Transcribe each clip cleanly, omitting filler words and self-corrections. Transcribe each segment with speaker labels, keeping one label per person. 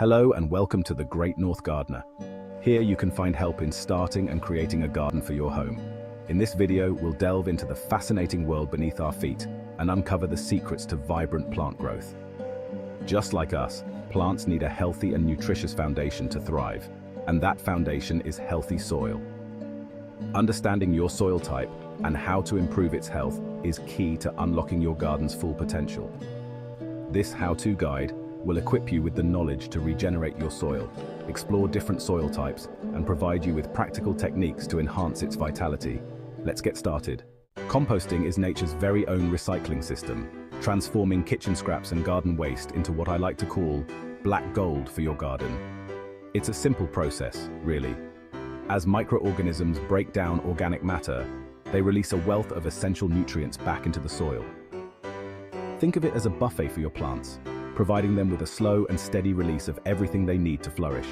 Speaker 1: Hello and welcome to the Great North Gardener. Here you can find help in starting and creating a garden for your home. In this video, we'll delve into the fascinating world beneath our feet and uncover the secrets to vibrant plant growth. Just like us, plants need a healthy and nutritious foundation to thrive, and that foundation is healthy soil. Understanding your soil type and how to improve its health is key to unlocking your garden's full potential. This how-to guide will equip you with the knowledge to regenerate your soil, explore different soil types, and provide you with practical techniques to enhance its vitality. Let's get started. Composting is nature's very own recycling system, transforming kitchen scraps and garden waste into what I like to call black gold for your garden. It's a simple process, really. As microorganisms break down organic matter, they release a wealth of essential nutrients back into the soil. Think of it as a buffet for your plants, providing them with a slow and steady release of everything they need to flourish.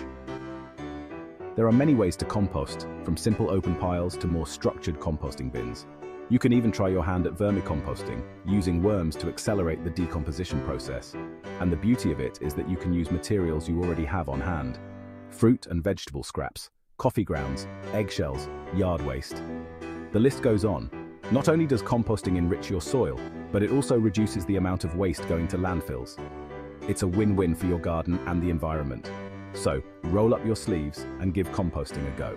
Speaker 1: There are many ways to compost, from simple open piles to more structured composting bins. You can even try your hand at vermicomposting, using worms to accelerate the decomposition process. And the beauty of it is that you can use materials you already have on hand. Fruit and vegetable scraps, coffee grounds, eggshells, yard waste. The list goes on. Not only does composting enrich your soil, but it also reduces the amount of waste going to landfills. It's a win-win for your garden and the environment. So, roll up your sleeves and give composting a go.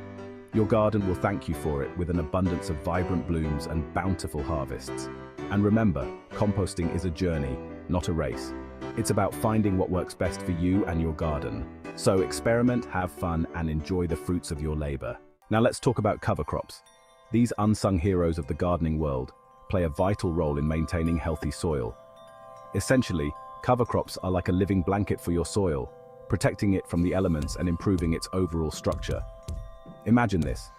Speaker 1: Your garden will thank you for it with an abundance of vibrant blooms and bountiful harvests. And remember, composting is a journey, not a race. It's about finding what works best for you and your garden. So experiment, have fun, and enjoy the fruits of your labor. Now let's talk about cover crops. These unsung heroes of the gardening world play a vital role in maintaining healthy soil. Essentially, cover crops are like a living blanket for your soil, protecting it from the elements and improving its overall structure. Imagine this: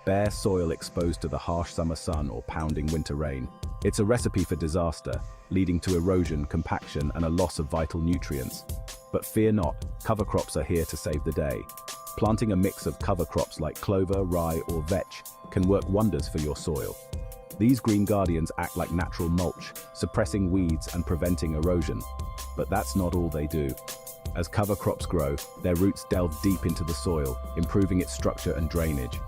Speaker 1: bare soil exposed to the harsh summer sun or pounding winter rain. It's a recipe for disaster, leading to erosion, compaction, and a loss of vital nutrients. But fear not, cover crops are here to save the day. Planting a mix of cover crops like clover, rye, or vetch can work wonders for your soil. These green guardians act like natural mulch, suppressing weeds and preventing erosion. But that's not all they do. As cover crops grow, their roots delve deep into the soil, improving its structure and drainage.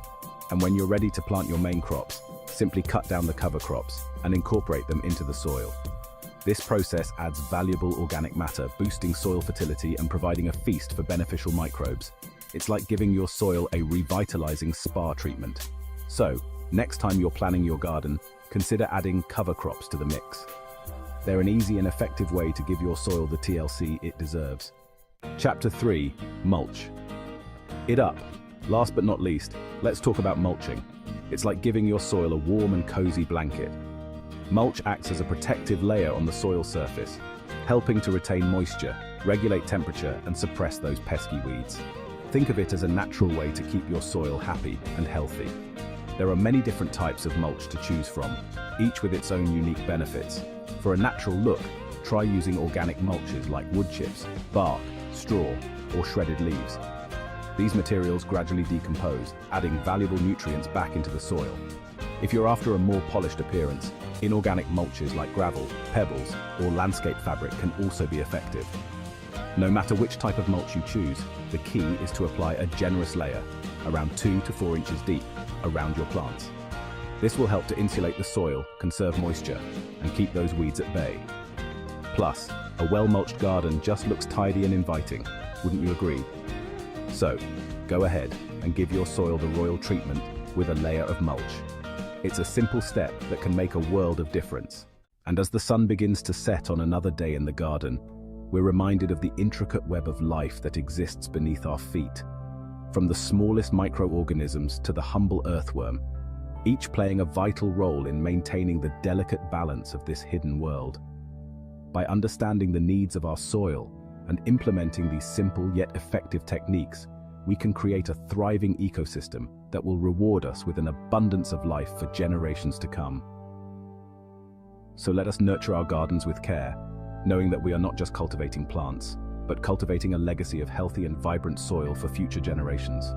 Speaker 1: And when you're ready to plant your main crops, simply cut down the cover crops and incorporate them into the soil. This process adds valuable organic matter, boosting soil fertility and providing a feast for beneficial microbes. It's like giving your soil a revitalizing spa treatment. So, next time you're planning your garden, consider adding cover crops to the mix. They're an easy and effective way to give your soil the TLC it deserves. Chapter 3: Mulch. It up. Last but not least, let's talk about mulching. It's like giving your soil a warm and cozy blanket. Mulch acts as a protective layer on the soil surface, helping to retain moisture, regulate temperature, and suppress those pesky weeds. Think of it as a natural way to keep your soil happy and healthy. There are many different types of mulch to choose from, each with its own unique benefits. For a natural look, try using organic mulches like wood chips, bark, straw, or shredded leaves. These materials gradually decompose, adding valuable nutrients back into the soil. If you're after a more polished appearance, inorganic mulches like gravel, pebbles, or landscape fabric can also be effective. No matter which type of mulch you choose, the key is to apply a generous layer, around 2 to 4 inches deep, around your plants. This will help to insulate the soil, conserve moisture, and keep those weeds at bay. Plus, a well-mulched garden just looks tidy and inviting, wouldn't you agree? So, go ahead and give your soil the royal treatment with a layer of mulch. It's a simple step that can make a world of difference. And as the sun begins to set on another day in the garden, we're reminded of the intricate web of life that exists beneath our feet. From the smallest microorganisms to the humble earthworm, each playing a vital role in maintaining the delicate balance of this hidden world. By understanding the needs of our soil and implementing these simple yet effective techniques, we can create a thriving ecosystem that will reward us with an abundance of life for generations to come. So let us nurture our gardens with care, knowing that we are not just cultivating plants, but cultivating a legacy of healthy and vibrant soil for future generations.